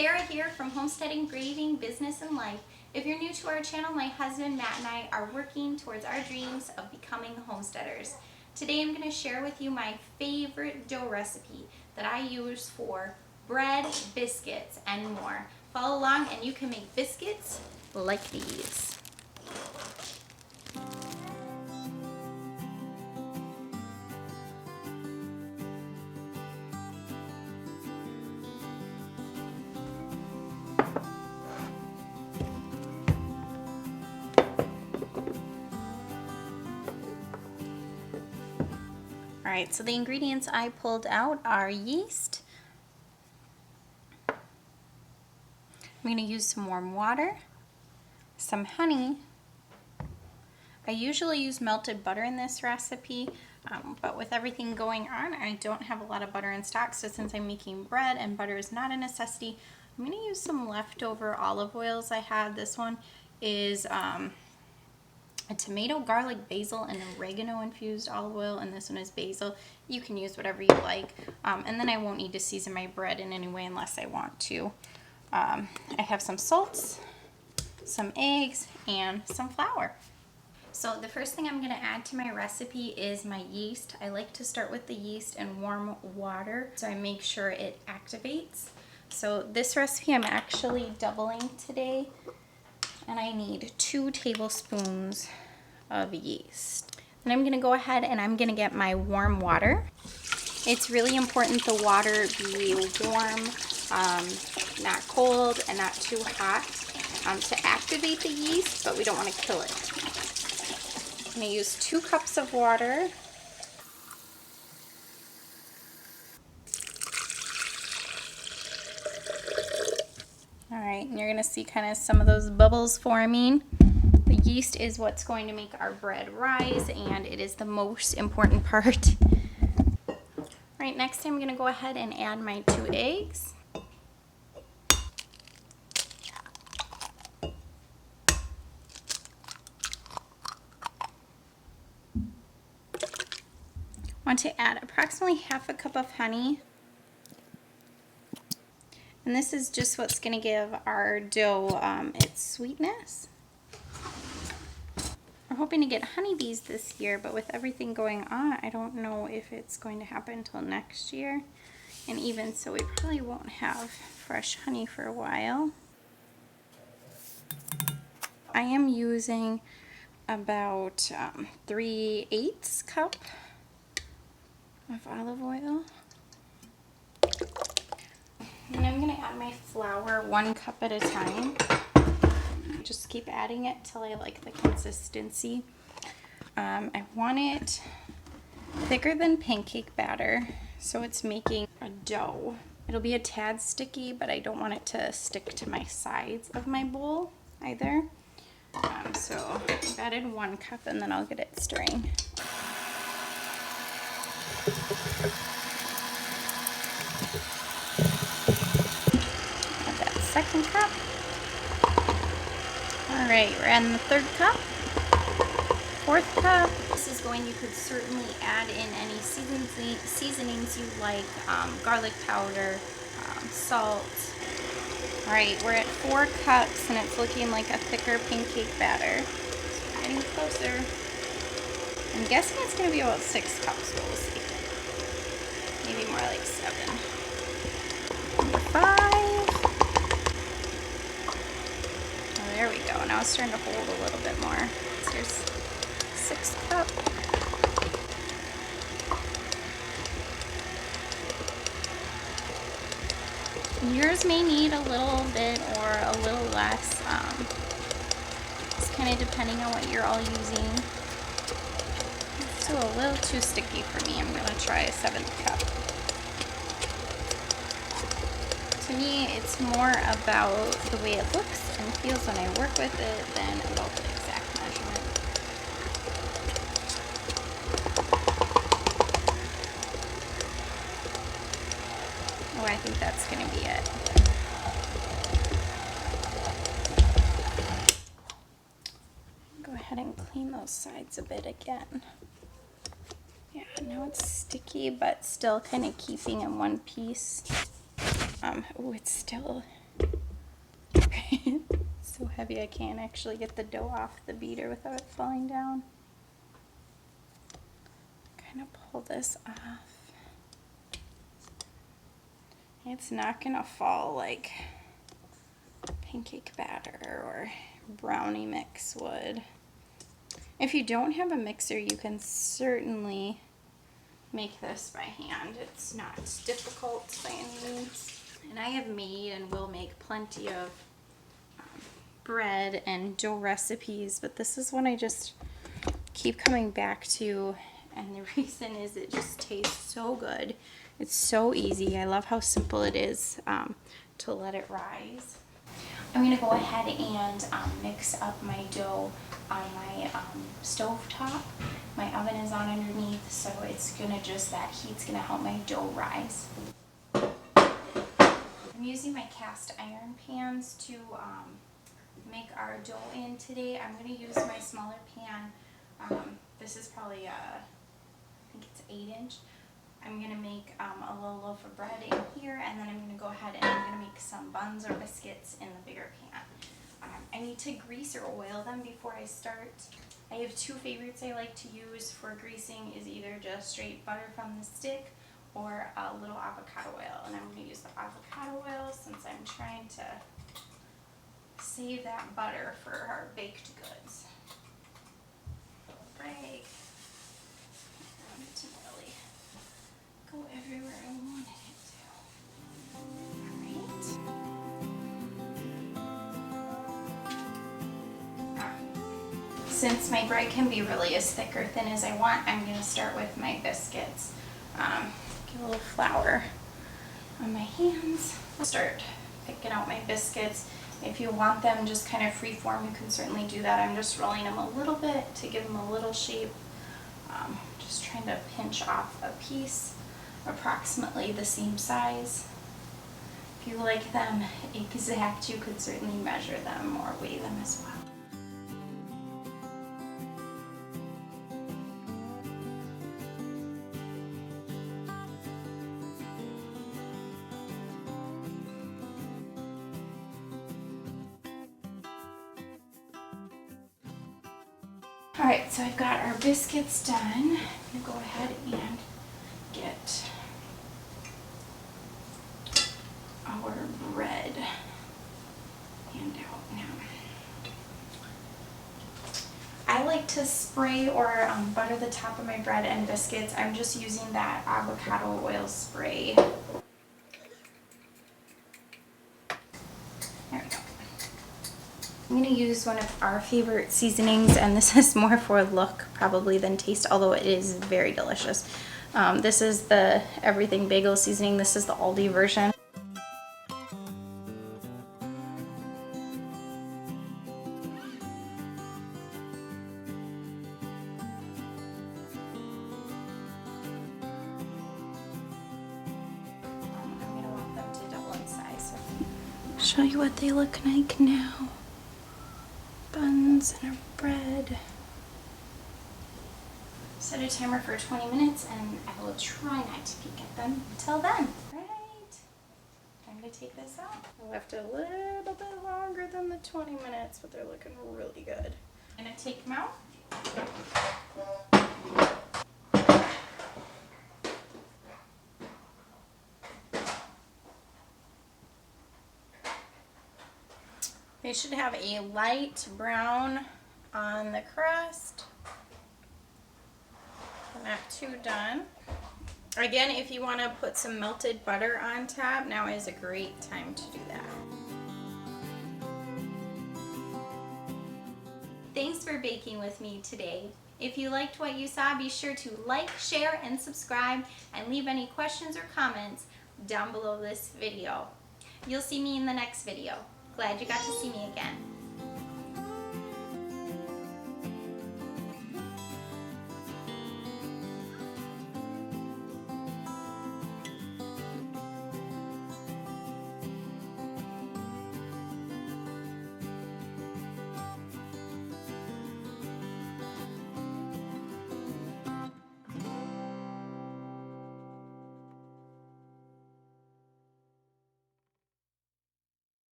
Sarah here from Homesteading, Grading, Business, and Life. If you're new to our channel, my husband Matt and I are working towards our dreams of becoming homesteaders. Today I'm going to share with you my favorite dough recipe that I use for bread, biscuits, and more. Follow along and you can make biscuits like these. Alright, so the ingredients I pulled out are yeast. I'm going to use some warm water, some honey. I usually use melted butter in this recipe, but with everything going on, I don't have a lot of butter in stock, so since I'm making bread and butter is not a necessity, I'm going to use some leftover olive oils I had. This one is a tomato, garlic, basil, and oregano infused olive oil, and this one is basil. You can use whatever you like, and then I won't need to season my bread in any way unless I want to. I have some salts, some eggs, and some flour. So the first thing I'm going to add to my recipe is my yeast. I like to start with the yeast and warm water so I make sure it activates. So this recipe I'm actually doubling today, and I need 2 tablespoons of yeast. Then I'm going to go ahead and I'm going to get my warm water. It's really important the water be warm, not cold and not too hot to activate the yeast, but we don't want to kill it. I'm going to use 2 cups of water. Alright, and you're going to see kind of some of those bubbles forming. The yeast is what's going to make our bread rise, and it is the most important part. Alright, next I'm going to go ahead and add my 2 eggs. I want to add approximately half a cup of honey. And this is just what's going to give our dough its sweetness. We're hoping to get honeybees this year, but with everything going on, I don't know if it's going to happen until next year. And even so, we probably won't have fresh honey for a while. I am using about 3/8 cup of olive oil. And I'm going to add my flour 1 cup at a time. Just keep adding it till I like the consistency. I want it thicker than pancake batter, so it's making a dough. It'll be a tad sticky, but I don't want it to stick to my sides of my bowl either. So I've added 1 cup and then I'll get it stirring. Add that 2nd cup. Alright, we're adding the 3rd cup, 4th cup. You could certainly add in any seasonings you like, garlic powder, salt. Alright, we're at 4 cups and it's looking like a thicker pancake batter. So we're getting closer. I'm guessing it's going to be about 6 cups, but we'll see. Maybe more like 7. Number 5. Oh, there we go. Now it's starting to hold a little bit more. So here's 6th cup. Yours may need a little bit or a little less. It's kind of depending on what you're all using. It's still a little too sticky for me. I'm going to try a 7th cup. To me, it's more about the way it looks and feels when I work with it than about the exact measurement. Oh, I think that's going to be it. Go ahead and clean those sides a bit again. Yeah, now it's sticky, but still kind of keeping in one piece. Oh, it's still It's so heavy I can't actually get the dough off the beater without it falling down. Kind of pull this off. It's not gonna fall like pancake batter or brownie mix would. If you don't have a mixer, you can certainly make this by hand. It's not difficult by any means. And I have made and will make plenty of bread and dough recipes, but this is one I just keep coming back to, and the reason is it just tastes so good. It's so easy. I love how simple it is to let it rise. I'm going to go ahead and mix up my dough on my stove top. My oven is on underneath, so it's going to just, that heat's going to help my dough rise. I'm using my cast iron pans to make our dough in today. I'm going to use my smaller pan. This is probably, I think it's 8-inch. I'm going to make a little loaf of bread in here, and then I'm going to go ahead and I'm going to make some buns or biscuits in the bigger pan. I need to grease or oil them before I start. I have two favorites I like to use for greasing, is either just straight butter from the stick or a little avocado oil. And I'm going to use the avocado oil since I'm trying to save that butter for our baked goods. Break. I want it to really go everywhere I wanted it to. Alright. Since my bread can be really as thick or thin as I want, I'm going to start with my biscuits. Get a little flour on my hands. I'll start picking out my biscuits. If you want them just kind of free form, you can certainly do that. I'm just rolling them a little bit to give them a little shape. Just trying to pinch off a piece approximately the same size. If you like them exact, you could certainly measure them or weigh them as well. Alright, so I've got our biscuits done. I'm going to go ahead and get our bread hand out now. I like to spray or butter the top of my bread and biscuits. I'm just using that avocado oil spray. There we go. I'm going to use one of our favorite seasonings, and this is more for look probably than taste, although it is very delicious. This is the Everything Bagel seasoning. This is the Aldi version. I'm going to want them to double in size. I'll show you what they look like now. Buns and our bread. Set a timer for 20 minutes and I will try not to peek at them until then. Right, time to take this out. I left it a little bit longer than the 20 minutes, but they're looking really good. I'm gonna take them out. They should have a light brown on the crust. Not too done. Again, if you want to put some melted butter on top, now is a great time to do that. Thanks for baking with me today. If you liked what you saw, be sure to like, share, and subscribe, and leave any questions or comments down below this video. You'll see me in the next video. Glad you got to see me again.